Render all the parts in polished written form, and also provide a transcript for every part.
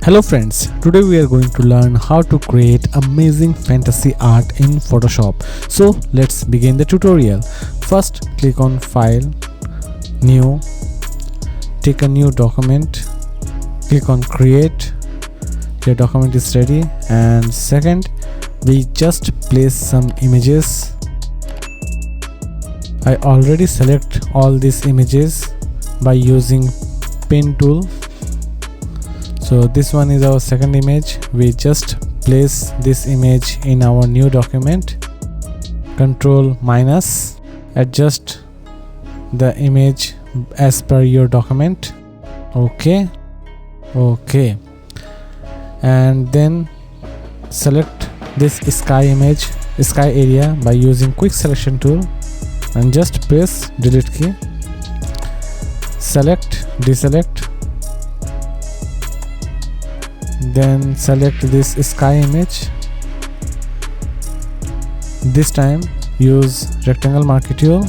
Hello friends, today we are going to learn how to create amazing fantasy art in Photoshop. So let's begin the tutorial. First click on File, New, take a new document, click on Create. Your document is ready, and second we just place some images. I already select all these images by using pen tool. So this one is our second image. We just place this image in our new document. Control minus, adjust the image as per your document. Okay, and then select this sky area by using quick selection tool and just press delete key. Select, deselect, then select this sky image. This time use rectangle marquee tool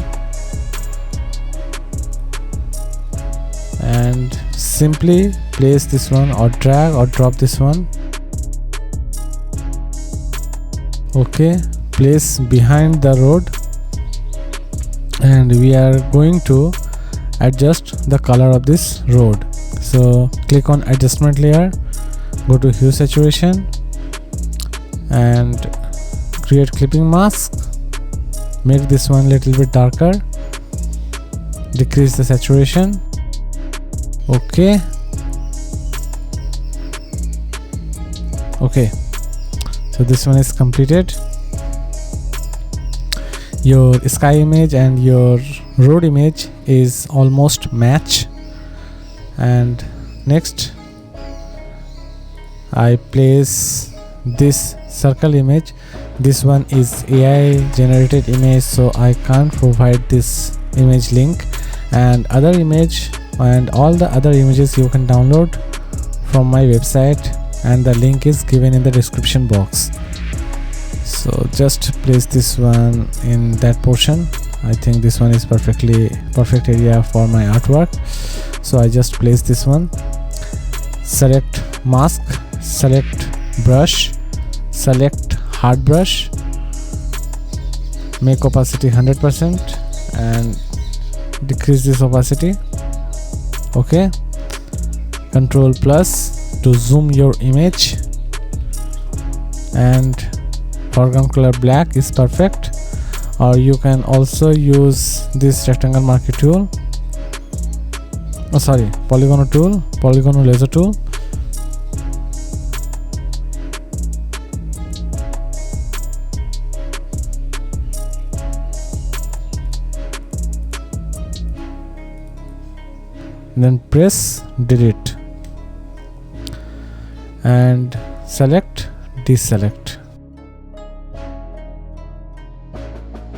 and simply place this one or drag or drop this one. Okay, place behind the road, and we are going to adjust the color of this road. So click on adjustment layer, go to hue saturation and create clipping mask. Make this one little bit darker, decrease the saturation. Okay, so this one is completed. Your sky image and your road image is almost match. And next I place this circle image. This one is AI generated image, so I can't provide this image link. And other image and all the other images you can download from my website, and the link is given in the description box. So just place this one in that portion. I think this one is perfect area for my artwork, so I just place this one. Select mask, select brush, select hard brush, make opacity 100% and decrease this opacity. Okay, control plus to zoom your image, and foreground color black is perfect. Or you can also use this rectangle marquee tool, polygonal laser tool. Then press delete and select, deselect.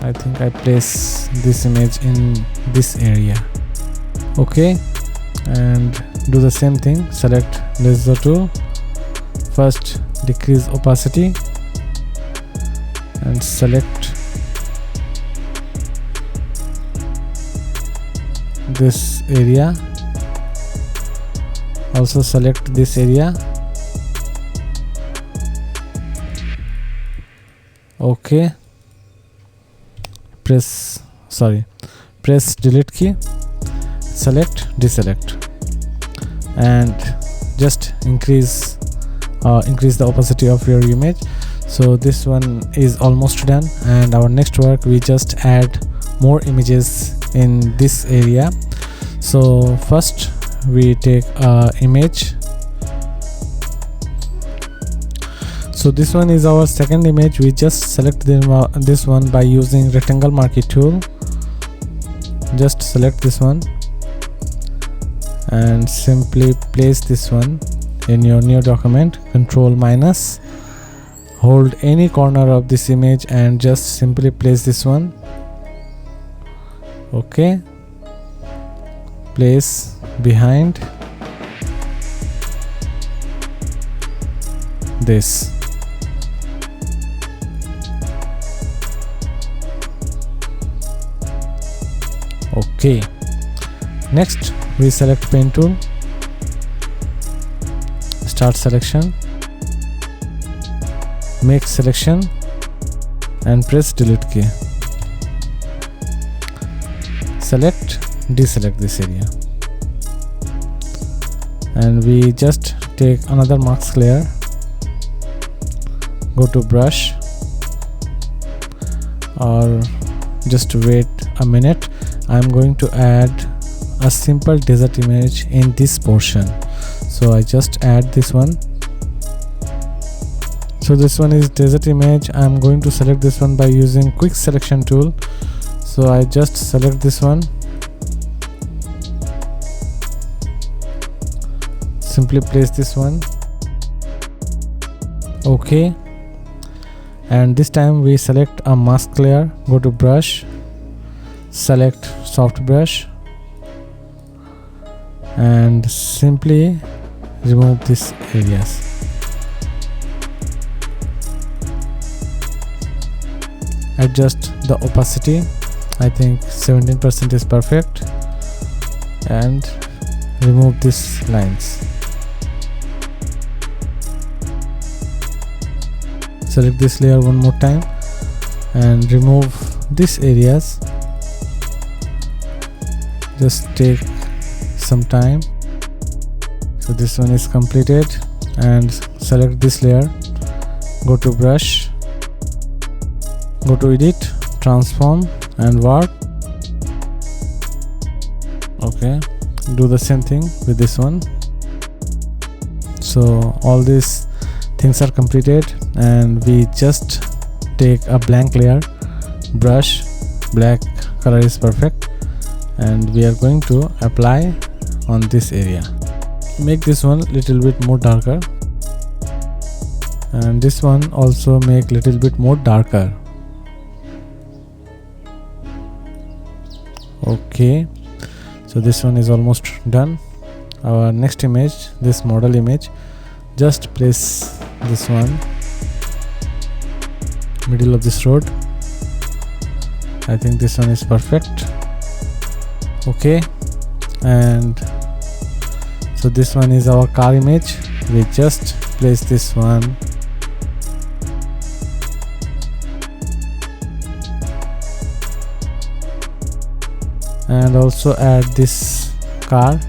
I think I place this image in this area. Okay, and do the same thing. Select laser tool, first decrease opacity and select this area. Also select this area. Okay, press delete key, select, deselect, and just increase the opacity of your image. So this one is almost done, and our next work, we just add more images in this area. So first we take image. So this one is our second image. We just select this one by using rectangle marquee tool. Just select this one and simply place this one in your new document. Control minus, hold any corner of this image and just simply place this one. Okay, place behind this. Okay, next we select pen tool, start selection, make selection and press delete key. Select, deselect this area, and we just take another mask layer, go to brush, or just wait a minute. I'm going to add a simple desert image in this portion, so I just add this one. So this one is desert image. I'm going to select this one by using quick selection tool. So I just select this one, simply place this one, okay, and this time we select a mask layer, go to brush, select soft brush, and simply remove these areas. Adjust the opacity, I think 17% is perfect, and remove these lines. Select this layer one more time and remove these areas. Just take some time. So this one is completed, and select this layer, go to brush, go to edit, transform and warp. Okay, do the same thing with this one. So all these things are completed, and we just take a blank layer, brush, black color is perfect, and we are going to apply on this area. Make this one little bit more darker, and this one also make little bit more darker. Okay, so this one is almost done. Our next image, this model image, just place this one middle of this road. I think this one is perfect. Okay, and so this one is our car image. We just place this one, and also add this car.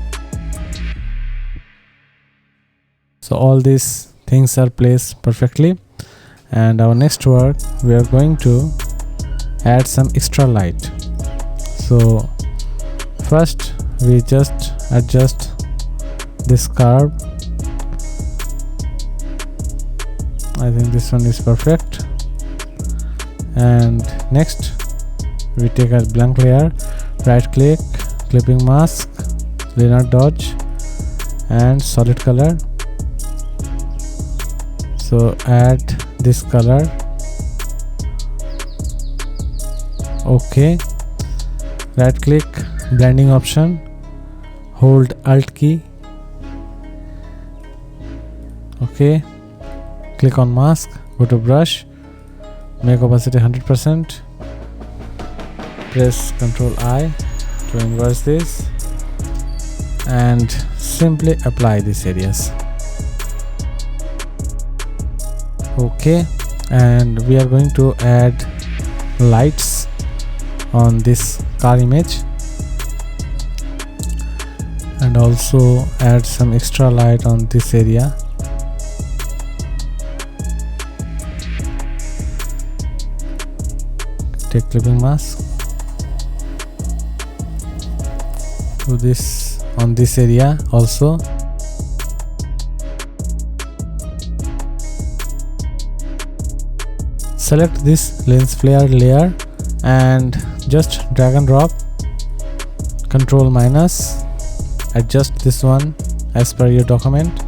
So all these things are placed perfectly, and our next work, we are going to add some extra light. So first we just adjust this curve. I think this one is perfect, and next we take a blank layer, right click, clipping mask, linear dodge and solid color. So add this color. Okay, right click, blending option, hold alt key. Okay, click on mask, go to brush, make opacity 100%, press Ctrl I to inverse this, and simply apply these areas. Okay, and we are going to add lights on this car image, and also add some extra light on this area. Take clipping mask, do this on this area also. Select this lens flare layer and just drag and drop, Ctrl minus, adjust this one as per your document,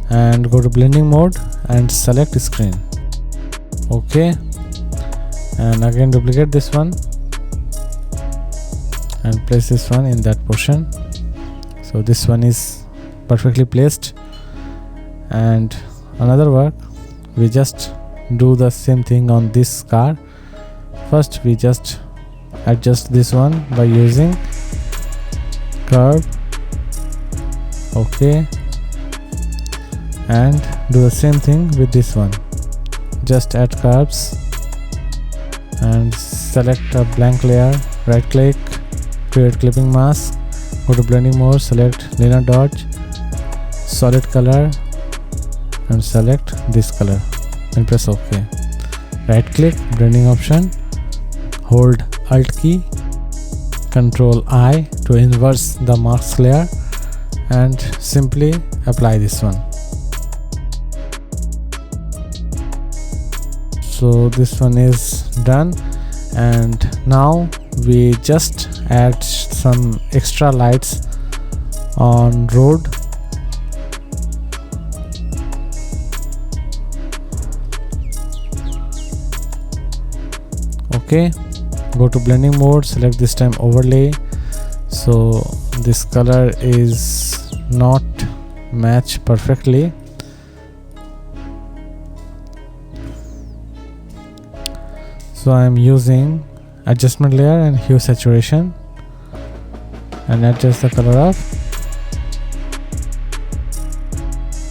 and go to blending mode and select screen. Okay, and again duplicate this one and place this one in that portion. So this one is perfectly placed. And another work, we just do the same thing on this car. First we just adjust this one by using curve. Okay, and do the same thing with this one. Just add curves and select a blank layer, right click, create clipping mask, go to blending mode, select linear dodge, solid color and select this color and press OK. Right click, blending option, hold Alt key, Control I to inverse the mask layer and simply apply this one. So this one is done, and now we just add some extra lights on road. Okay, go to blending mode, select this time overlay. So this color is not match perfectly. So I am using adjustment layer and hue saturation and adjust the color up.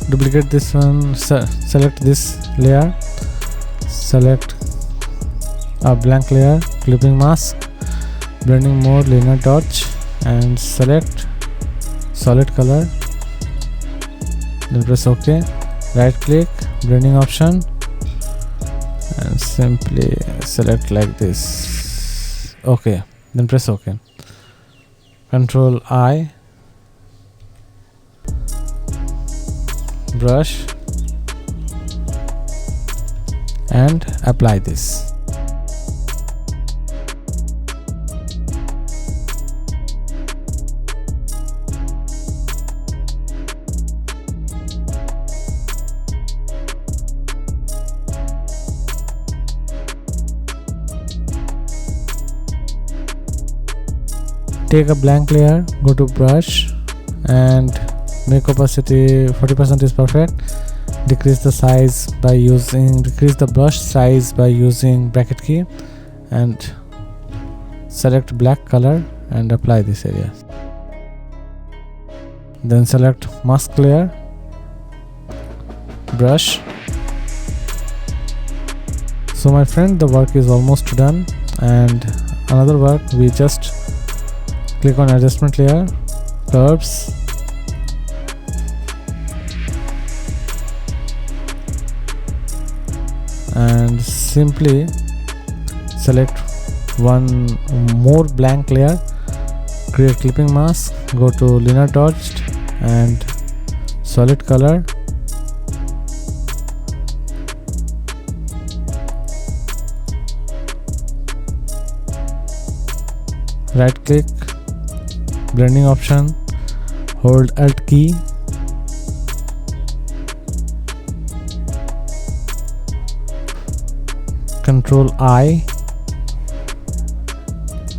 Duplicate this one, select this layer, select a blank layer, clipping mask, blending mode, linear dodge and select solid color, then press OK. Right click, blending option and simply select like this. OK, then press OK. Control I, brush and apply this. Take a blank layer, go to brush and make opacity 40% is perfect. Decrease the brush size by using bracket key and select black color and apply this area. Then select mask layer, brush. So my friend, the work is almost done, and another work, we just click on adjustment layer, curves, and simply select one more blank layer, create clipping mask, go to linear dodged and solid color, right click, blending option, hold Alt key, Control I,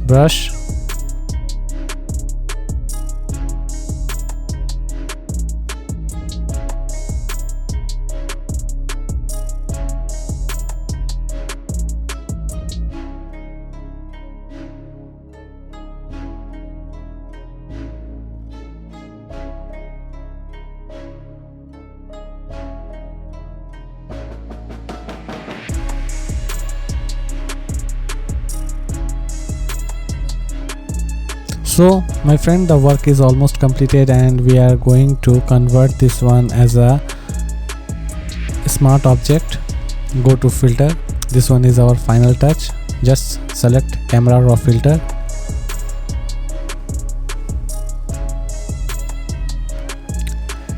brush, So my friend, the work is almost completed and we are going to convert this one as a smart object. Go to filter, this one is our final touch. Just select camera raw filter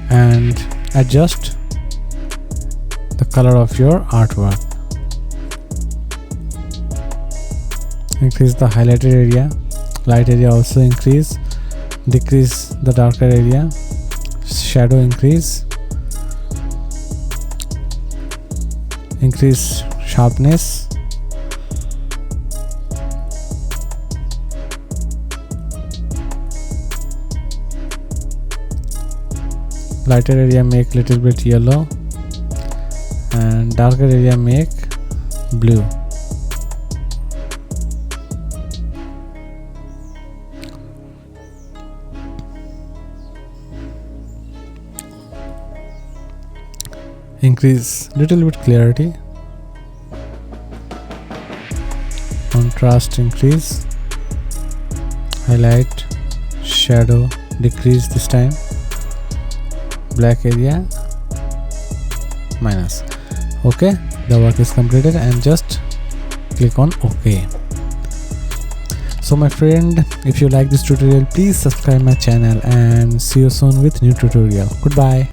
and adjust the color of your artwork. Increase the highlighted area, light area also increase, decrease the darker area, shadow increase, increase sharpness, lighter area make little bit yellow and darker area make blue. increase little bit clarity, contrast increase, highlight, shadow decrease this time, black area minus. Okay, the work is completed, and just click on OK. So my friend, if you like this tutorial, please subscribe my channel and see you soon with new tutorial. Goodbye.